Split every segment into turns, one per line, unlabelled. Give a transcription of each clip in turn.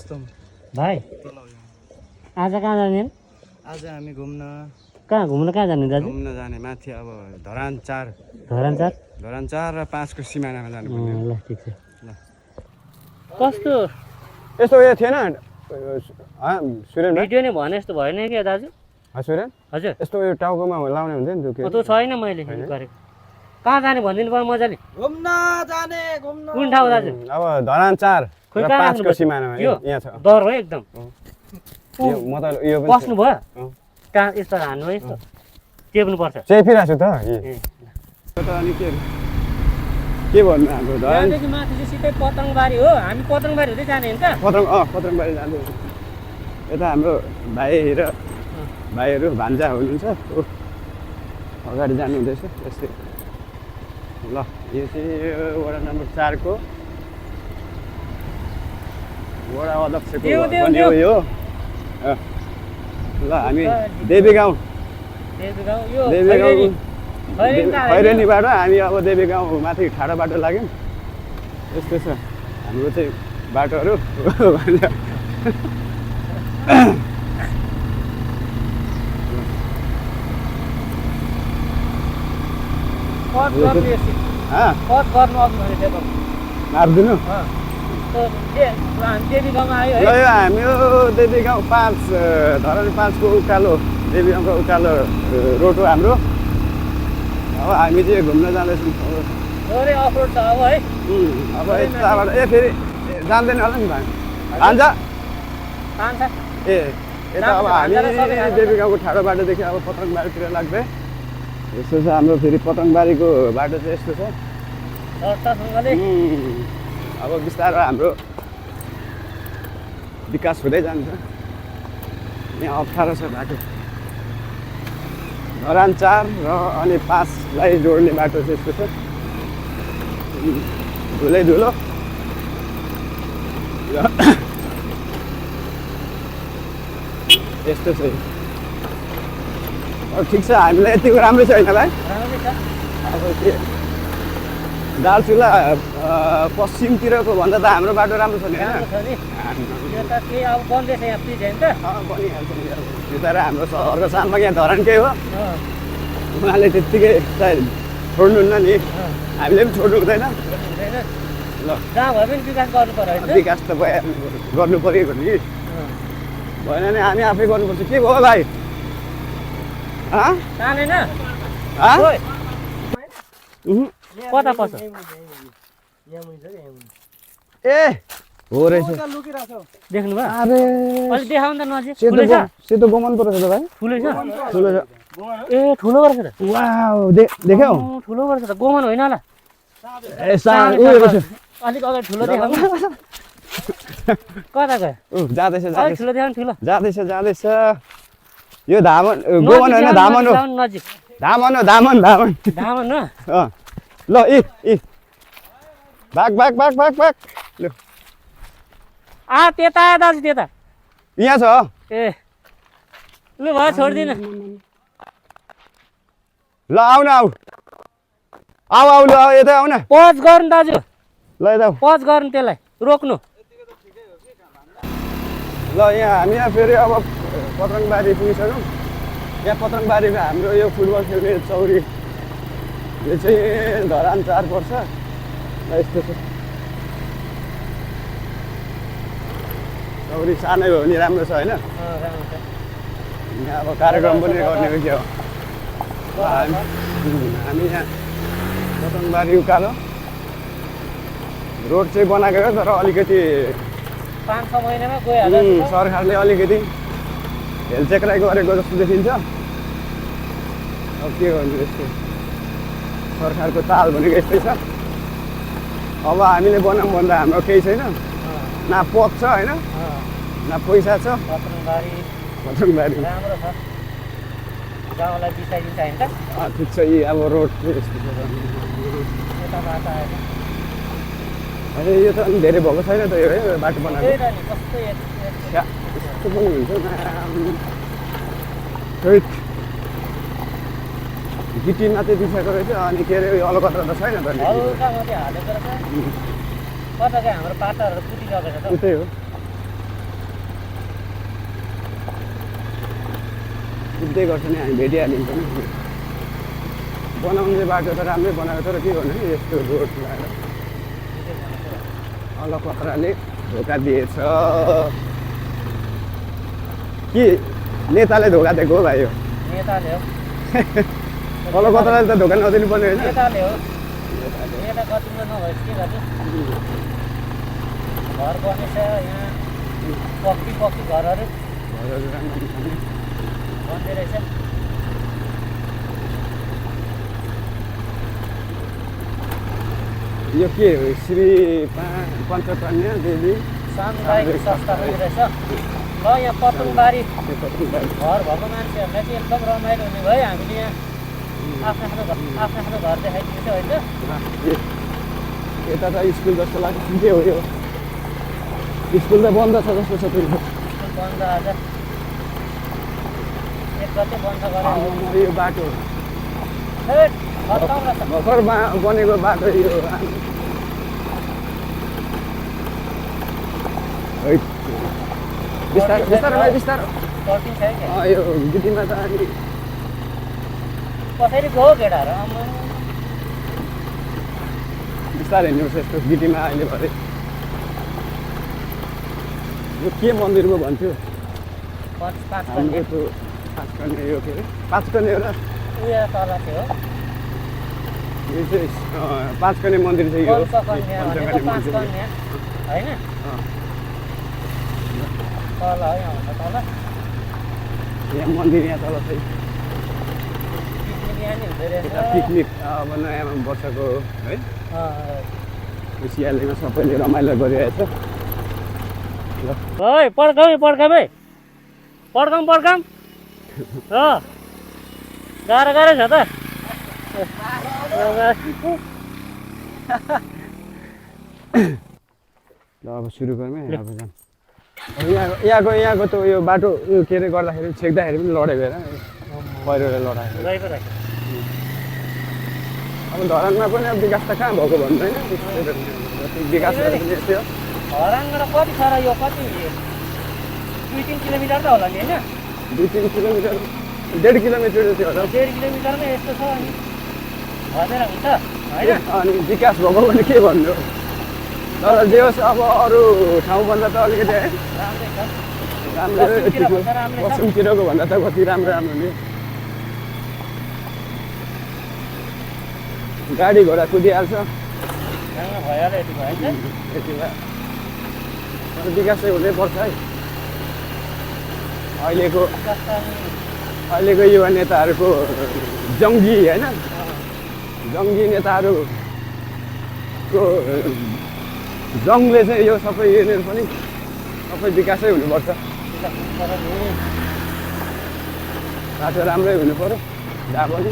रुस्तम
भाइ आज कहाँ जाने?
आज हामी घुम्न
कहाँ जाने दाजु?
घुम्न जाने माथि अब धरान 4 र 5 को सिमानामा जानु पर्ने
ल ठिक छ।
ल
कस्तो
यस्तो उयो थिएन सुरेन भाइ
भिडियो नै भने जस्तो भएन क्या दाजु?
सुरेन
हजुर
यस्तो उयो टाउकोमा लाउने हुन्थ्यो नि त्यो
त्यो छैन मैले गरेको। कहाँ जाने भनिदिनु पर्यो मजाले।
घुम्न जाने
कुन ठाउँ दाजु?
अब धरान 4
खोइ
र
कहाँ
5 को
राख्नुपर्छ?
सिमानामा
यो
यहाँ छ
डर हो एकदम।
म त यो पनि
बस्नु भयो?
अँ।
कहाँ यस्तो हान्नु है यस्तो टेप्नुपर्छ।
चेपिरहेको छु त
ए
त अनि के भन्नु हाम्रो धरान
यहाँदेखि माथि चाहिँ सिधै पतङबारी हो। हामी पतङबारी हुँदै जाने होइन त?
पत्रङबारी जाँदै यता हाम्रो भाइहरू भान्जा हुनुहुन्छ अगाडि जानु हुँदैछ यस्तै। ल यो चाहिँ वडा नम्बर 4 को वडा अध्यक्षको पनि हो यो। ल हामी देवीगाउँ खैरेनीबाट हामी अब देवीगाउँ माथि ठाडो बाटो लाग्यौँ। यस्तो छ हाम्रो चाहिँ बाटोहरू मारिदिनु ल यो हामी देवीगाउँ 5 धरान 5 को उकालो देवीगाउँको उकालो रोड हो हाम्रो। अब हामी चाहिँ घुम्न जाँदैछौँ। अब यताबाट फेरि जान्दैन होला नि भाइ भान्जा ए यता अब हामी देवीगाउँको ठाडो बाटोदेखि अब पतङबारीतिर लाग्दै यस्तो छ हाम्रो फेरि पतङबारीको बाटो चाहिँ यस्तो छ। अब बिस्तारो हाम्रो विकास हुँदै जान्छ। यहाँ अप्ठ्यारो छ बाटो धरान 4 र अनि 5 लाई जोड्ने बाटो चाहिँ यस्तो छ धुलै धुलो। यस्तो छ ठिक छ हामीलाई यतिको राम्रो छ होइन भाइ? अब के दाल चुल्हा पश्चिमतिरको भन्दा त हाम्रो बाटो राम्रो छ नि होइन? यो त हाम्रो सहरको सालमा यहाँ धरानकै हो। उहाँले त्यत्तिकै सायद छोड्नुहुन्न नि हामीले पनि छोड्नु हुँदैन। ल विकास त गर्नु पऱ्यो नि भएन नि हामी आफै गर्नुपर्छ। के भयो भाइ?
कता पर्छ?
ए हो रहेछ
देख्नु भयो?
अरे
अलि देखाउनु त नजिक। ठुलो छ?
सेतो गोमन पो रहेछ त भाइ।
ठुलो छ?
ठुलो छ
ए ठुलो गरेछ त?
वाउ देख्यौ?
ठुलो गरेछ त? गोमन होइन होला?
ए उयो रहेछ
अलिक अगाडि ठुलो देखाउनु। कता गयो?
जाँदैछ
अलिक ठुलो देखाउनु ठुलो।
जाँदैछ यो धामन गोमन होइन धामन हो।
नजिक
धामन हो
धामन हो।
ल भाग ल
त्यता दाजु त्यता
यहाँ छ
ए लु भयो छोड्दिन।
ल आऊ न आऊ ल यता आऊ न।
पज गर्नु दाजु
ल यता
पज गर्नु त्यसलाई रोक्नु।
ल यहाँ हामी यहाँ फेरि अब पतङबारी पुगिसक्यौँ। यहाँ पतङबारीमा हाम्रो यो फुटबल खेल्ने चौरी यो चाहिँ धरान 4 पर्छ। यस्तो छ चौरी सानै हो भने राम्रो छ होइन? यहाँ अब कार्यक्रम पनि गर्ने हो क्या हो। हामी यहाँ पतङबारी उकालो रोड चाहिँ बनाएको हो तर अलिकति
5-6 महिनामा गइहाल्छ।
सरकारले अलिकति हेलचेक्राइ गरेको जस्तो देखिन्छ। अब के गर्नु यस्तो सरकारको ताल भनेको यस्तै छ। अब हामीले बनाऊँ भन्दा हाम्रो केही छैन न पद छ होइन न पैसा छ। पतङबारी
राम्रो छ गाउँलाई बिसाइदिन्छ होइन त?
ठिक छ यी अब रोड चाहिँ यस्तो छ। अहिले यो त अनि धेरै भएको छैन त यो है बाटो बनाएको। यस्तो पनि हुन्छ गिटी मात्रै बिसाएको रहेछ अनि के अरे यो अलकत्र त छैन त
हल्का मात्रै हालेको रहेछ। कता गयो हाम्रो पाटाहरू फुटिसकेको छ त?
उतै हो।
कता गयो?
ल अब कारक्रम पनि गर्ने गर्ने क्या हो। हामी कुद्दै गर्छ नि हामी भेटिहालिन्छ नि बनाउने बाटो त राम्रै बनाएको तर के गर्नु यस्तो रोड लगाएर अलकत्राले धोका दिएछ कि नेताले धोका दिएको हो भाइ हो
नेताले हो
अलकत्राले त धोका नदिनु पर्ने होइन
नेताले हो नेता कतिको नभए के गर्नु घर बनेछ यहाँ पक्की घरहरू बन्दै रहेछ
यो के हो श्री पञ्चकन्या देवी
सामुदायिक संस्था पनि रहेछ ल यहाँ पतङबारी घर भएको मान्छेहरूलाई चाहिँ एकदम रमाइलो हुने भयो हामीले यहाँ आफ्नो घर देखाइदिन्छ होइन
यता त स्कुल जस्तो लाग्छ के हो यो स्कुल त बन्द छ जस्तो छ फेरि
स्कुल बन्द आज 1 गते बन्द गरेर
यो बाटो भर्खर बनेको बाटो यो बिस्तारो यो गिटीमा त अलि
कसरी गयो केटाहरू
बिस्तारै हिँड्नुपर्छ यस्तो गिटीमा अहिले भरे यो के मन्दिर पो भन्थ्यो हाम्रो त्यो पाँचकन्या यो के अरे पाँचकन्या हो र
उयो तल थियो
यो चाहिँ पाँचकन्या मन्दिर चाहिँ यो
पञ्चकन्या भनेको पाँचकन्या होइन तल है यहाँ तल
यहाँ मन्दिर यहाँ तल चाहिँ
पिकनिक यहाँ नि हुँदो रहेछ
पिकनिक अब नयाँ वर्षको है सियालीमा सबैले रमाइलो गरिरहेछ
ओइ पड्काम है पड्काम गाह्रो छ त
ल अब सुरु गरौँ है अब जाम यहाँको त यो बाटो यो के अरे गर्दाखेरि छेक्दाखेरि पनि लडेको हेर पहिरोले लडाएको अब धरानमा पनि अब विकास त कहाँ भएको भन्नु होइन विकास यस्तै
हरानबाट कति छ र यो कति 2-3 किलोमिटर त होला नि होइन
2-3 किलोमिटर 1.5 किलोमिटर चाहिँ होला
1.5 किलोमिटरमा यस्तो छ अनि भनेर हुन्छ होइन
अनि विकास भएको भने के भन्नु तर जे होस् अब अरू ठाउँभन्दा त अलिकति है राम्रै पश्चिमतिरको भन्दा त कति राम्रो नि गाडी घोडा कुदिहाल्छ
भइहाल्यो यति भयो
यति भयो विकास चाहिँ हुनैपर्छ है अहिलेको युवा नेताहरूको जङ्गी होइन जङ्गी नेताहरूको जङले चाहिँ यो सबै यिनीहरू पनि सबै विकासै हुनुपर्छ बाटो राम्रै हुनु पऱ्यो जहाँ पनि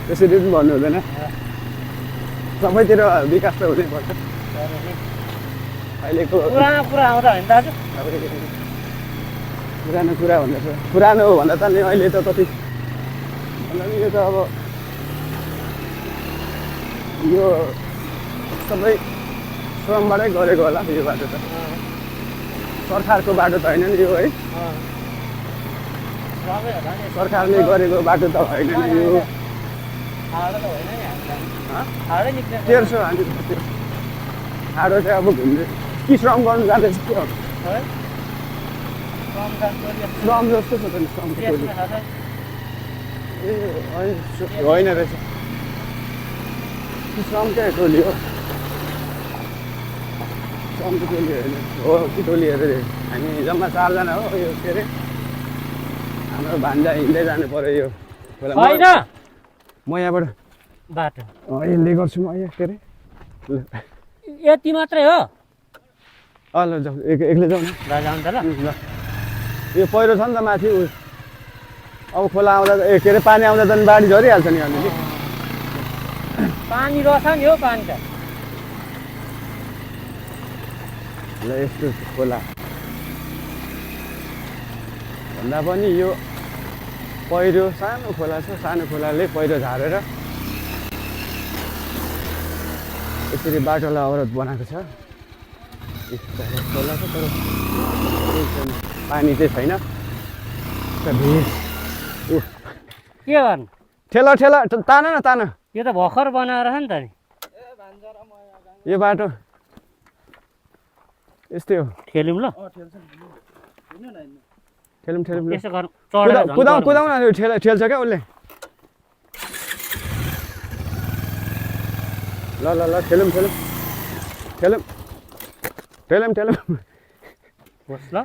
त्यसरी पनि भन्नु हुँदैन सबैतिर विकास त हुनैपर्छ अहिलेको
पुरानो कुरा आउँदा होइन दाजु
पुरानो कुरा भन्दैछ पुरानो हो भन्दा त नि अहिले त कति भन्दा नि यो त अब यो सबै श्रमबाटै गरेको होला यो बाटो त सरकारको बाटो त होइन नि यो है सरकारले गरेको बाटो त होइन नि यो 1300 हाल्नु ठाडो चाहिँ अब घुम्दै कि श्रम गर्नु जाँदैछ त्यो श्रम जस्तो छ त नि श्रमको टोली ए होइन रहेछ श्रमकै टोली हो श्रमको टोली होइन हो कि टोली अरे हामी जम्मा 4 जना हो यो के अरे हाम्रो भान्जा हिँड्दै जानु पर्यो यो म यहाँबाट
बाटो
हिँड्दै गर्छु म यहाँ के अरे
यति मात्रै हो
ल जाउँ एक्लै जाउँ न
जाउँ त
ल यो पहिरो छ नि त माथि अब खोला आउँदा के अरे पानी आउँदा त बाढी झरिहाल्छ नि अलिअलि
पानी रहेछ नि हो पानी त
ल यस्तो खोला भन्दा पनि यो पहिरो सानो खोला छ सानो खोलाले पहिरो झारेर यसरी बाटोलाई अवरोध बनाएको छ खोला छ तर पानी चाहिँ छैन
के गर्नु
ठेला ठेला तान न तान
यो त भर्खर बनाएर छ नि त नि
यो बाटो यस्तै हो
ठेल्यौँ ल
ठेलौँ ठेलौँ
यसो गरौँ चढेर
कुदाउँ न ठेल्छ क्या उसले ल ल ल ठेलौँ
होस् ल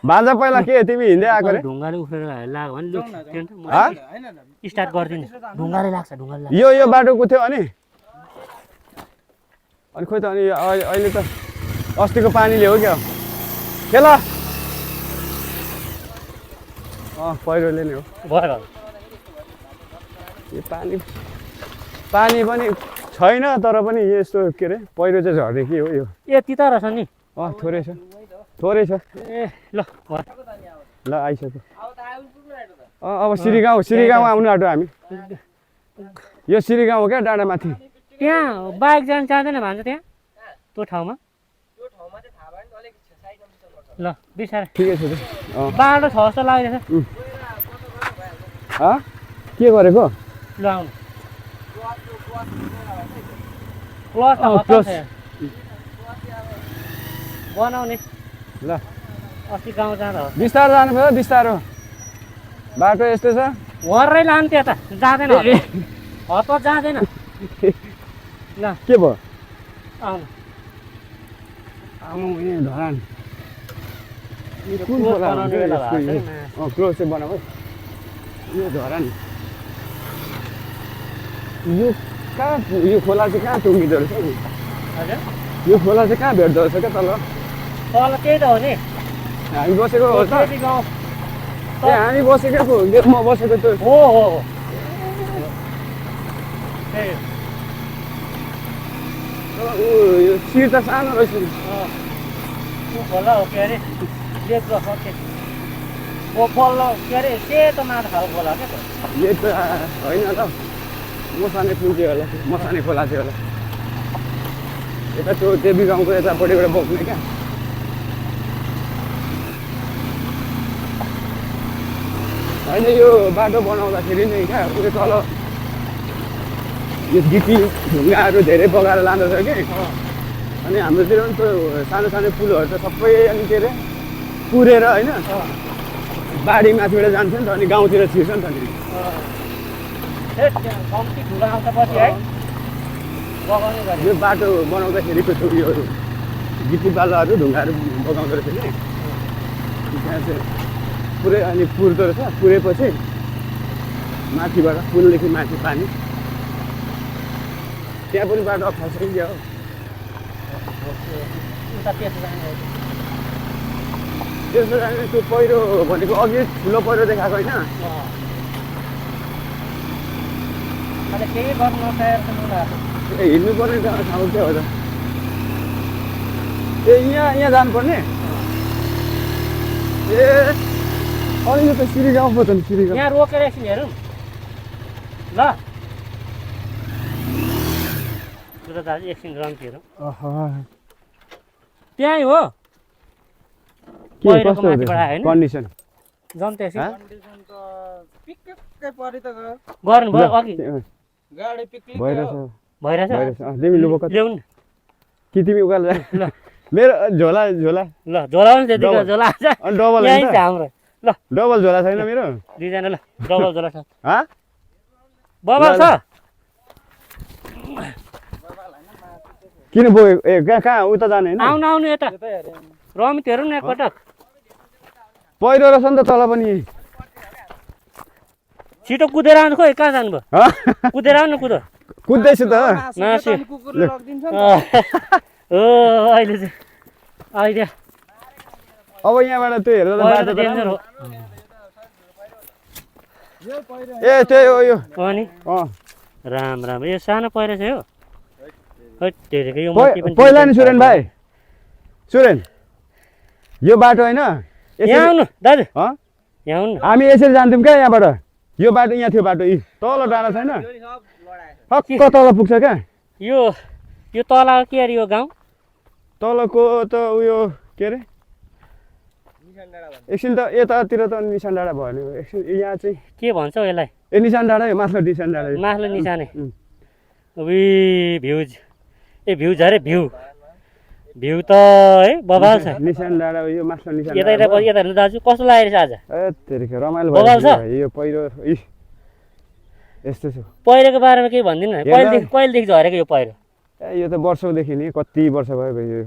बाजा पहिला के तिमी हिँड्दै आएको रे
ढुङ्गाले उफ्रेर लाग्यो भने स्टार्ट गरिदिनु ढुङ्गाले लाग्छ ढुङ्गाले लाग्छ
यो बाटो कुथ्यो अनि खोइ त अनि अहिले त अस्तिको पानीले हो क्या खेल पहिरोले नै हो
भयो
यो पानी पनि छैन तर पनि यस्तो के अरे पहिरो चाहिँ झर्ने के हो यो
ए तिता रहेछ नि
थोरै छ
ए ल
ल आइसक्यो अब सिरिगाउँ आउनु आँटो हामी यो सिरिगाउँ हो क्या डाँडामाथि
त्यहाँ बाइक जान चाहँदैन भन्छ त्यहाँ त्यो ठाउँमा ल बिसार
ठिकै छ
बाटो छ जस्तो लागिरहेछ
के गरेको
ल आउनु क्लच बनाउने
ल
अस्ति गाउँ जाँदा हो
बिस्तारो जानु पर्छ बिस्तारो बाटो यस्तो छ
वरै लानु त्यहाँ त जाँदैन हतपत जाँदैन ल
के भयो
आउनु
आउनु यहाँ धरान क्लोज चाहिँ बनाऊ यो धरान यो कहाँ यो खोला चाहिँ कहाँ टुङ्गिँदो रहेछ नि
हजुर
यो खोला चाहिँ कहाँ भेट्दो रहेछ क्या तल
तल त्यही त हो नि
हामी बसेको हो त ए हामी बसेको पो म बसेको त
हो
यो शिर त सानो रहेछ
खोला हो के अरे लेख्दो बल्ल के अरे सेतो माछा खालको खोला क्या
यो त होइन त मसाने पुल थियो होला मसाने खोला थियो होला यता त्यो देवी गाउँको यतापट्टिबाट बोक्ने क्या होइन यो बाटो बनाउँदाखेरि नै क्या उयो तल यो गिटी ढुङ्गाहरू धेरै बगाएर लाँदछ कि अनि हाम्रोतिर पनि त्यो सानो सानो पुलहरू त सबै अनि के अरे पुरेर होइन बाढी माथिबाट जान्छ नि त अनि गाउँतिर छिर्छ नि त नि यो बाटो बनाउँदाखेरिको त्यो उयोहरू गिटी बालुवाहरू ढुङ्गाहरू बगाउँदो रहेछ कि त्यहाँ चाहिँ पुरै अनि पुर्दो रहेछ पुरेपछि माथिबाट पुलदेखि माथि पानी त्यहाँ पनि बाटो अप्ठ्यारो छ कि क्या हो त्यसो जाने त्यो पहिरो भनेको अघि ठुलो पहिरो देखाएको होइन हिँड्नु पर्ने ठाउँ के हो त ए यहाँ जानुपर्ने ए अनि यो त सिरिगाउँ पो त नि सिरिगाउँ
यहाँ रोकेर एकछिन हेरौँ ल दाजु एकछिन रन्च हेरौँ त्यहीँ हो
के कस्तो कन्डिसन
जम्ते
गर्नु
भयो अघि
गाडी पिकनिक
भइरहेछ
तिमी लुबक
ल्याउनु
कि तिमी उकालो जा मेरो झोला झोला
ल झोला पनि त्यतिको झोला
अनि डबल
यहीँ छ हाम्रो ल
डबल झोला छैन मेरो
दुईजना ल डबल झोला छ
हाँ
बबल छ
किन बोक्यो ए कहाँ उता जाने होइन
आउनु आउनु यता रमित हेरौँ न एकपटक
पहिरो रहेछ नि त तल पनि
छिटो कुदेर आउनु खोइ कहाँ जानुभयो कुदेर आउनु कुद
कुद्दैछु त
मासु
कुकुरले लगिदिन्छ
ओ अहिले चाहिँ अहिले
अब यहाँबाट त्यो हेरेर बाटो
डेन्जर हो
ए त्यही हो यो
अनि
अँ
राम राम यो सानो पहिरो छ यो यो
पहिला नि सुरेन भाइ सुरेन यो बाटो होइन
यहाँ आउनु दाजु यहाँ आउनु
हामी यसरी जान्थ्यौँ क्या यहाँबाट यो बाटो यहाँ थियो बाटो यी तल डाँडा छैन टक्क तल पुग्छ क्या
यो तल के अरे यो गाउँ
तलको त उयो के अरे एकछिन त यतातिर त निशान डाँडा भयो नि एकछिन यहाँ चाहिँ
के भन्छ हौ यसलाई
ए निशान डाँडा माथिल्लो निशान डाँडा
माथिल्लो निशाने भ्युज ए भ्युज अरे भ्यू त है बबाल छ
निशान डाँडा यो माथिल्लो निशान
यता हेर्नु दाजु कस्तो लागेको छ आज
ए तेरिका रमाइलो
बबाल छ
यो पहिरो यस्तो छ
पहिरोको बारेमा केही भनिदिनु न कहिलेदेखि झरेको यो पहिरो
ए यो त वर्षौँदेखि नि कति वर्ष भयो यो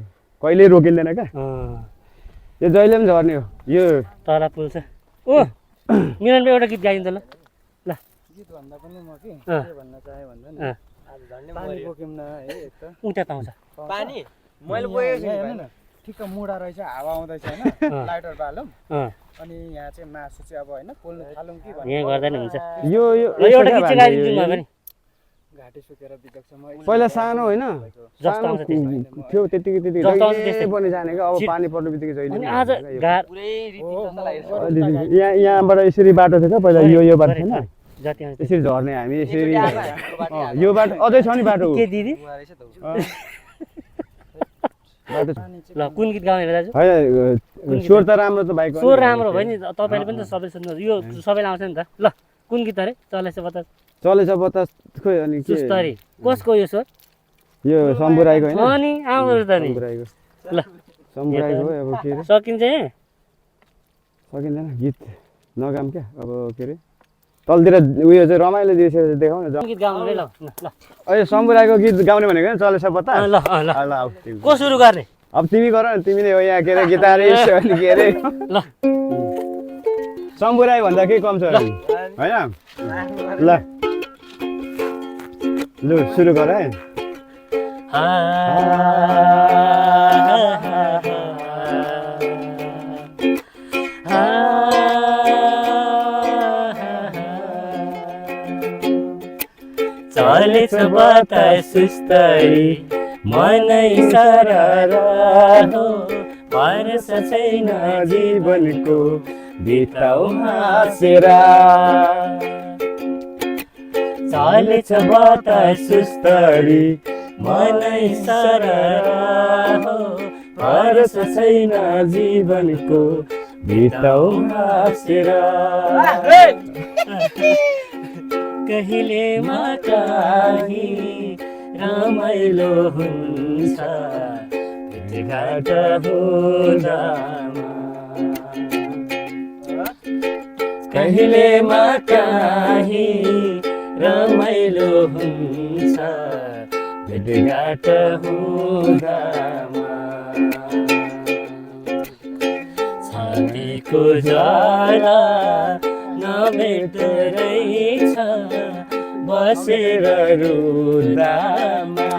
कहिल्यै रोकिँदैन क्या यो जहिले पनि झर्ने हो यो
तल पुल छ ओ मिलनको एउटा गीत गाइदिन्छ ल ल
गीत भन्दा पनि म के भन्न चाहे भन्दा नि आज झन्डै पानी बोक्यौँ न है एक त
उता पाउँछ
पानी मैले बोकेको छु हैन ठिक्क मुडा रहेछ हावा आउँदैछ हैन लाइटर बालौँ अनि यहाँ चाहिँ मासु चाहिँ अब हैन पोल्नु थालौँ कि भन्ने
यहाँ गर्दा नि हुन्छ
यो
एउटा गीत चाहिँ गाइदिन्छु म पनि
घाँटी सुकेर बितेको छ म
पहिला सानो होइन
जस्तो आउँछ
थियो त्यतिकै पनि जाने क्या अब पानी पर्नु बित्तिकै जहिले
अनि आज गार
यहाँबाट यसरी बाटो थियो पहिला यो बाटो थिएन
जति आउँछ
यसरी झर्ने हामी यसरी यो बाटो अझै छ नि बाटो
के दिदी
बाटो
ल कुन गीत गाउने दाजु
होइन स्वर त राम्रो त बाइकको
स्वर राम्रो भयो नि तपाईँले पनि त सबै सुन्नु यो सबैलाई आउँछ नि त ल कुन गीत अरे चलेछ बतास
चलेछ बतास खोइ अनि के
सुस्तरी कसको यो स्वर
यो शम्भु राईको होइन
अनि आउँछ त नि
शम्भु राईको
ल
शम्भु राईको हो अब के अरे
सकिन्छ यहाँ
सकिँदैन गीत नगाम क्या अब के अरे तलतिर उयो चाहिँ रमाइलो दिएछ देखाउ न
गीत गाउनु ल ल
अहिले शम्भु राईको गीत गाउने भनेको नि चलेछ बतास
ल ल
ल
को सुरु गर्ने
अब तिमी गर न तिमीले हो यहाँ के अरे गिटारिस्ट अनि के अरे
ल
शम्भु राई भन्दा केही कम छ होइन ल लु सुरु गर है
चलेछ बतास सुस्तरी मनै सररा हो भरस छैन
जीवनको बिताउ हाँसेर
चलेछ बतास सुस्तरी मनै सररा हो
भरस छैन जीवनको बिताउ हाँसेर
कहिले माटाही रमाइलो हुन्छ भेटघाट हुँदामा कहिले माटाही रमाइलो हुन्छ भेटघाट हुँदामा छातीको जरा नभेट रहेछ बसेर रुदामा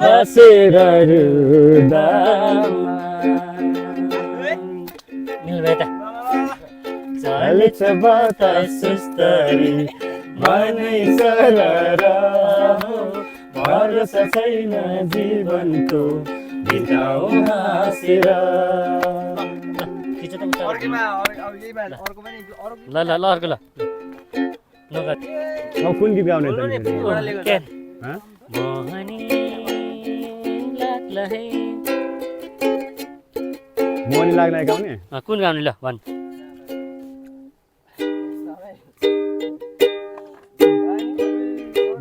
बसेर रुदामा चलेछ बतास सुस्तरी मनै सररा हो भरोसा छैन जीवनको बिताउ हाँसेर
ल ल ल अर्को ल
अब कुन गीत गाउने त मोहनी लाग्ने गाउने
कुन गाउने ल भन्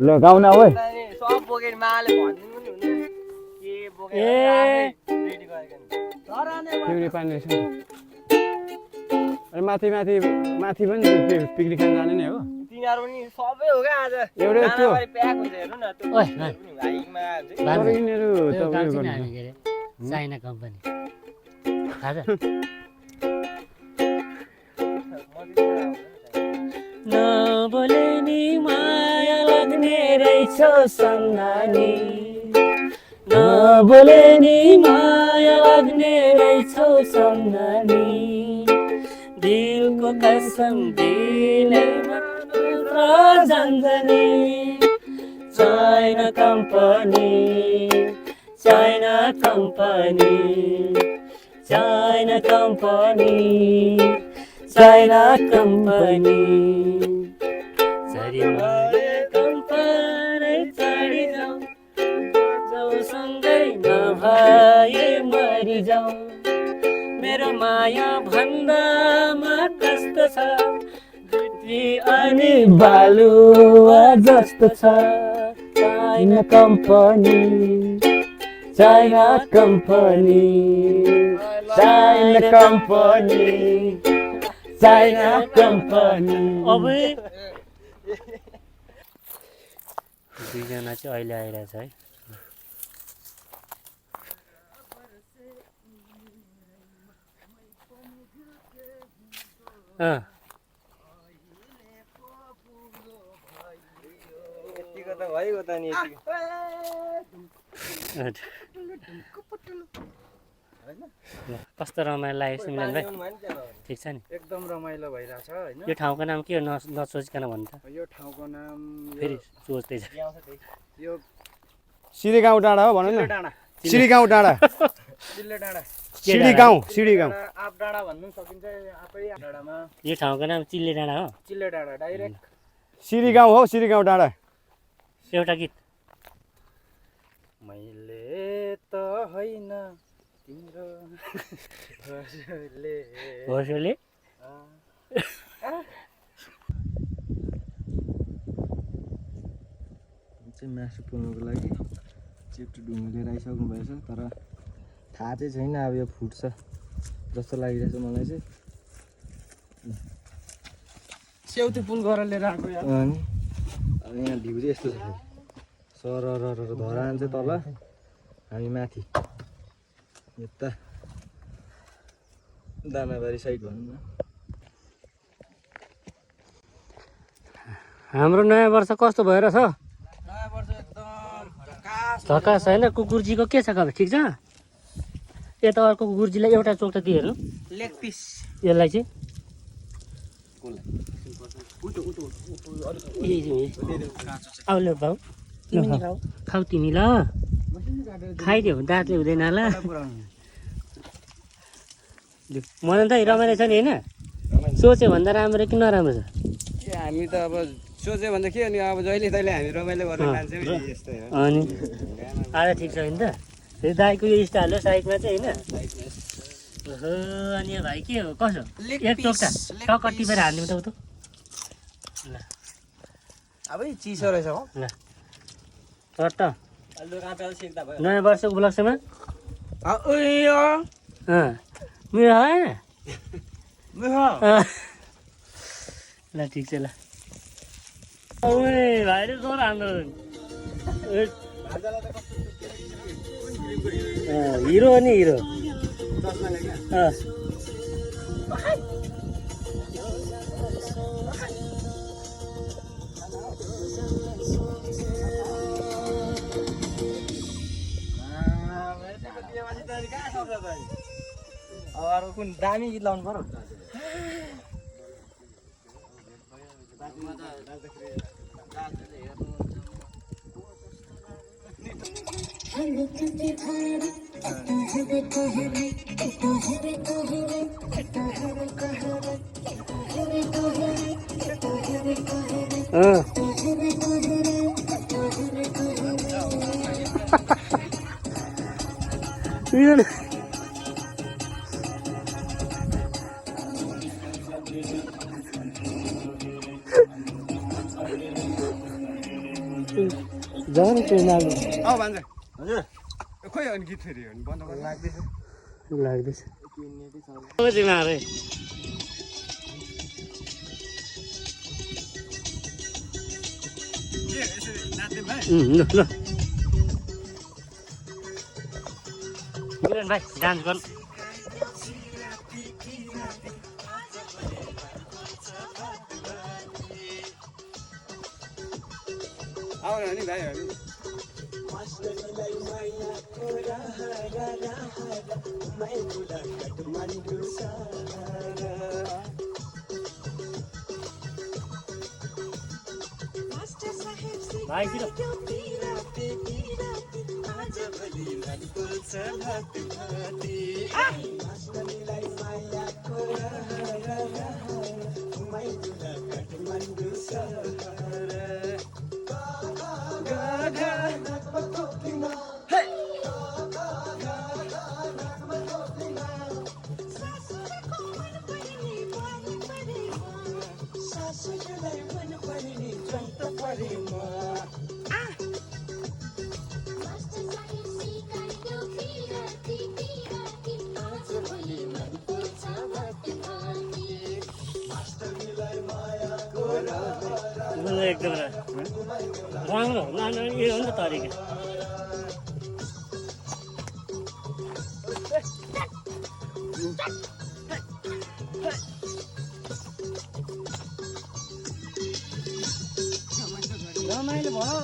ल गाउन हो माथि माथि माथि पनि पिकनिक खान जाने नै हो
तिनीहरु पनि सबै हो क्या आज
एउटै त्यो
प्याक हुन्छ हेर्नु न त्यो हाइमा
तर यिनीहरू त उयो गर्नु
चाइना कम्पनी नबोले नि माया लाग्ने रहेछ सन्नानी नबोले नि माया लाग्ने रहेछ सन्नानी दिलको कसम दिलैमा जान्దని China company China company China company China company Chari mare company chari jao गरी जाऊ मेरो माया भन्दामा कस्तो छ जुटी अनि बालुवा जस्तो छ China company China company China company China company अब दुईजना चाहिँ अहिले आइरहेछ है कस्तो रमाइलो लाग्यो सिमलन भाइ ठिक छ नि
एकदम रमाइलो भइरहेछ हैन
यो ठाउँको नाम के हो नसोचिकन भन्नु त
यो ठाउँको नाम
फेरि सोच्दैछ
यो
सिडी गाउँ डाँडा हो भन न
डाँडा
सिडी गाउँ डाँडा
चिल्ले डाँडा
सिडी गाउँ
आप डाँडा भन्नु सकिन्छ आफै डाँडामा
यो ठाउँको नाम चिल्ले डाँडा हो
चिल्ले डाँडा डाइरेक्ट
सिडी गाउँ हो सिडी गाउँ डाँडा
एउटा गीत
मैले त होइन तिम्रो
होसले
चाहिँ मासु पोल्नुको लागि चेप्टो ढुङ्गा लिएर आइसक्नु भएछ तर थाहा चाहिँ छैन अब यो फुट्छ जस्तो लागिरहेछ मलाई चाहिँ सेउते पुल गरेर लिएर आएको अनि अब यहाँ भ्यू चाहिँ यस्तो छ सर धरान चाहिँ तल हामी माथि यता दानाबारी साइड भनौँ न
हाम्रो नयाँ वर्ष कस्तो भएर छ
नयाँ वर्ष एकदम
झकास होइन कुकुरजीको के छ खबर ठिक छ यता अर्को कुकुरजीलाई एउटा चोक त दिइहेर्नु
लेग पिस
यसलाई चाहिँ आउले भाउ खाऊ तिमी ल खाइदियो दाँतले हुँदैन ल मलाई त रमाइलो छ नि होइन सोच्यो भन्दा राम्रो कि नराम्रो छ
हामी त अब सोच्यो भन्दा के अनि अब जहिले तहिले हामी रमाइलो गर्न जान्छौँ यस्तै हो
अनि आज ठिक छ नि त फेरि दाईको यो स्टाइल हो साइडमा चाहिँ होइन ओहो अनि यो भाइ के हो कसो एक टोक्टा टक्क टिपेर हाल्ने त उतो ल
अब चिसो रहेछ हो
ल चट्ट नयाँ वर्षको उपलक्ष्यमा मेरो होइन ल ठिक छ ल भाइले कस्तो राम्रो हिरो हो नि हिरो
अब कुन दामी गीत लाउनु पर्यो
जानु ट्रेन आलु
अब भन्छ हजुर खोइ अनि गीत फेरि बन्द गर्न लाग्दैछ
लाग्दैछ तिमीहरू ल मिलन भाइ डान्स गर्नु
आउन नि भाइहरू
भाइतिर यो हो नि त तरिका
रमाइलो भयो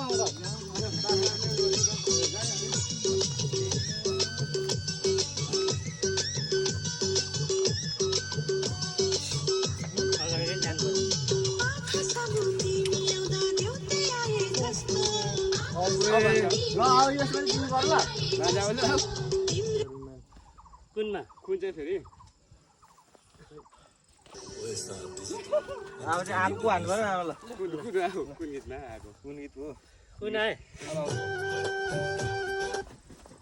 अगाडि जानु
ल अब यसमा सुरु गर्ला
राजा बोल्नु
कुनमा
कुन चाहिँ फेरि
अब चाहिँ आगो हान्नु पर्यो अब ल
कुन गीतमा आएको
कुन गीत हो
कुन आयो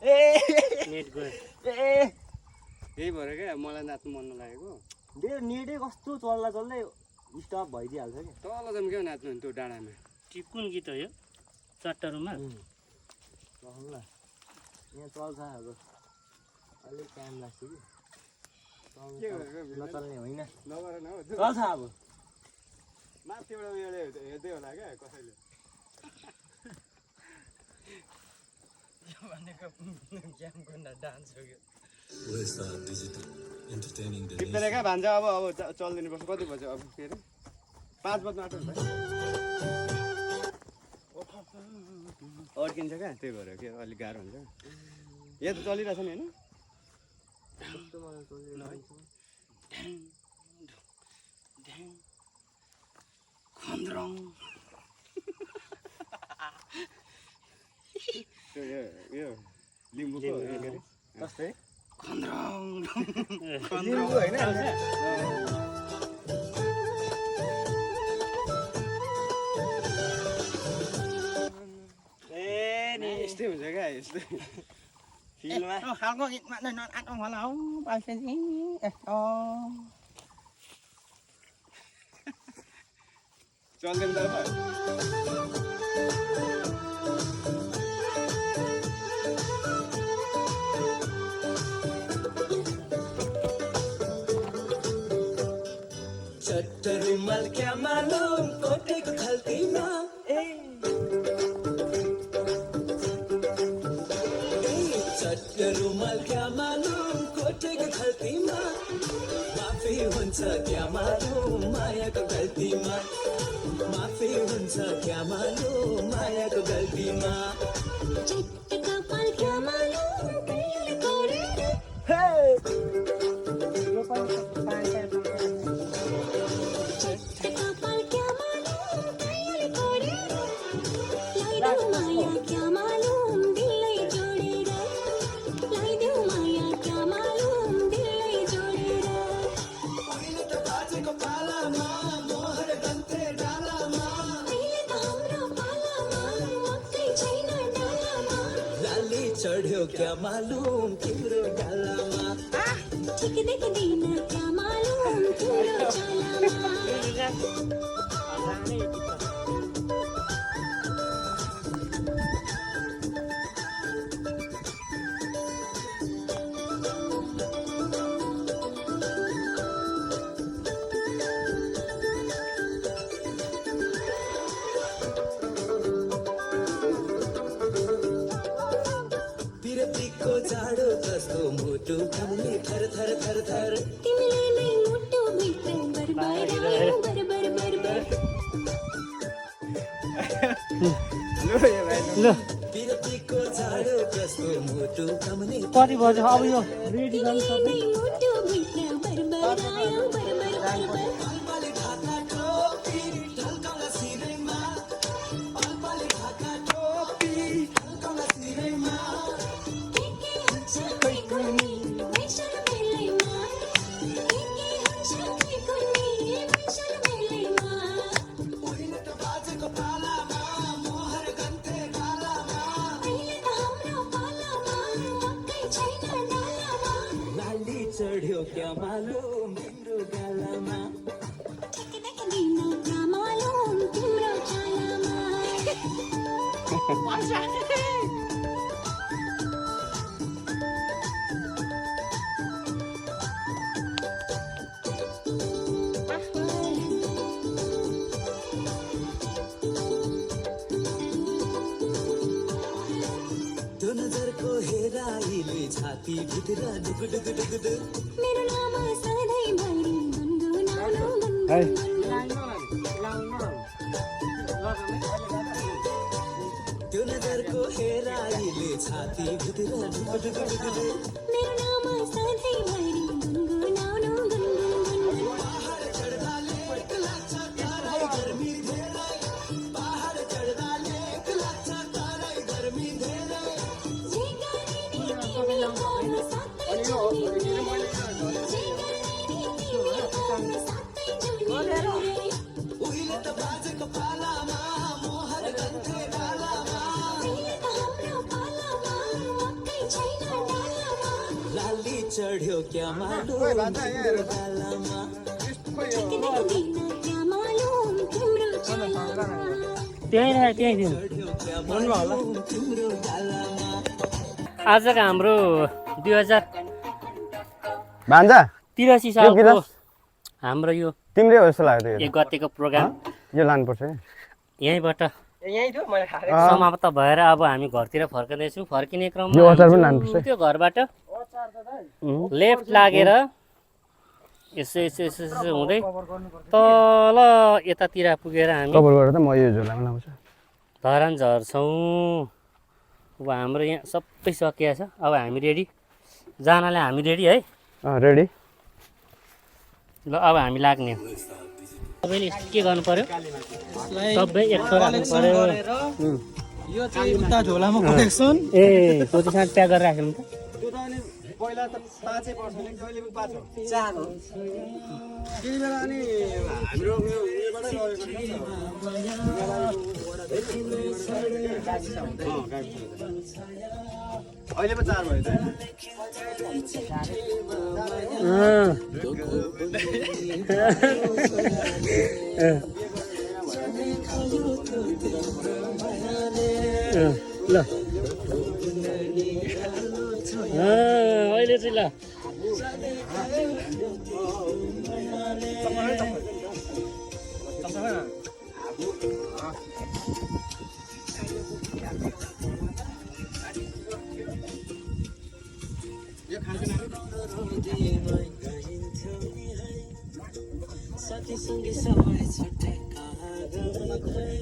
ए
नेट गयो
यही भएर क्या मलाई नाच्नु मन नलागेको
नेटै कस्तो चल्दा चल्दै स्टप भइदिइहाल्छ कि
तल जाउँ क्या नाच्नु नि त्यो डाँडामा
कुन गीत हो यो चट्टरुमा
ल यहाँ चल्छ अब अलिक टाइम लाग्छ कि
के गरेको
नचल्ने होइन
नगर न हौ
चल्छ अब
माथिबाट उयोले हेर्दै होला क्या कसैले
भनेको गेमको डान्स हो यो
टिप्पले कहाँ भान्छ अब चलिदिनु पर्छ कति बज्यो अब के अरे 5 बज्नु आँट्यो नि अड्किन्छ क्या त्यही भएर के अलिक गाह्रो हुन्छ यहाँ त चलिरहेछ नि होइन खन्द्रङ यो लिम्बूको के अरे
कस्तै
खन्द्रङ
लिम्बू होइन
यस्तै हुन्छ क्या यस्तै
फिल्डमा
खालको गीतमा नआउँ होला हौ चल्दैन त
रुमाल क्या मालूम कोटेको खल्तीमा चट्ट रुमाल क्या मालूम कोटेको खल्तीमा माफी हुन्छ क्या मालूम मायाको गल्तीमा माफी हुन्छ क्या मालूम मायाको गल्तीमा चढ्यो क्या मालूम तिम्रो गालामा
क्या मालूम तिम्रो चालामा
जाडो जस्तो मुटु घामले थर थर थर थर
तिमीले नै मुटु भित्र बरबरायो बरबर बरबर
बिरतीको जाडो जस्तो मुटु घामले
कति बज्यो अब यो रेडी गर्नु
तिमीले नै मुटु भित्र बरबरायो बरबर बरबर
अलपाले ढाका टोपी ढल्काउला सिरैमा अलपाले ढाका टोपी ढल्काउला सिरैमा चढ्यो क्या मालूम तिम्रो गालामा
क्या मालूम तिम्रो चालामा
छाती भित्र डुग डुग डुग डुग
मेरो नाम सधैँभरि गुनगुनाउनु
त्यो नजरको हेराइले छाती भित्र डुग डुग डुग डुग
मेरो नाम सधैँभरि गुनगुनाउनु
पहाड चढ्दाले लाग्छ तारै गर्मी धेरै पहाड चढ्दाले लाग्छ तारै गर्मी धेरै
जे गर्ने नि तिमी गर्न साथै जुनिरे जे गर्ने नि तिमी गर्न साथै जुनिरे
उहिले त बाजेको पालामा मोहर गन्थे डालामा
अहिले त हाम्रो पालामा मकै छैन डालामा
लाली चढ्यो क्या मालुम तिम्रो गालामा
झिक्दैन दिन क्या मालुम तिम्रो चालामा
त्यहीँ दिनु
चढ्यो क्या मालुम तिम्रो गालामा
आजको हाम्रो
भान्जा
2083 सालको हाम्रो यो
तिम्रै हो जस्तो लाग्यो
1 गतेको प्रोग्राम
यो लानुपर्छ है
यहीँबाट
यहीँ थियो मैले खाएको
समाप्त भएर अब हामी घरतिर फर्कँदैछौँ। फर्किने
यो
क्रममा
अचार पनि लानुपर्छ है।
त्यो घरबाट लेफ्ट लागेर यसो यसो यसो यसो हुँदै तल यतातिर पुगेर हामी
कभर गरेर त म यो झोलामा लाउँछु
धरान झर्छौँ। अब हाम्रो यहाँ सबै सकिया छ। अब हामी रेडी जानलाई हामी रेडी है।
रेडी
ल अब हामी लाग्ने हो। तपाईँले के गर्नु पर्यो सबै एक थोक राख्नु पर्यो।
यो चाहिँ उता झोलामा कलेक्सन
ए पोजिसन प्याक गरेर राख्नु त
त्यो त अनि पहिला त 5 पर्छ नि कहिले पनि 5 हो 4 हो त्यही बेला अनि हाम्रो उयोबाट अहिले पो 4 भयो त
ल अहिले चाहिँ ल
साथीसँगै समय छुट्टै कहाँ गए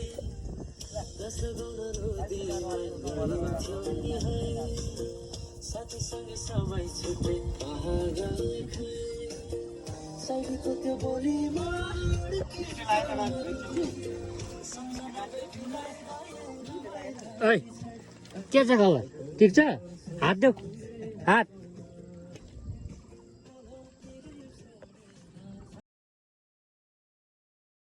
साथीसँगै समय छुट्टै कहाँ गए साइडको त्यो बोलीमा
ओइ के छ खबर ठिक छ हात देऊ हात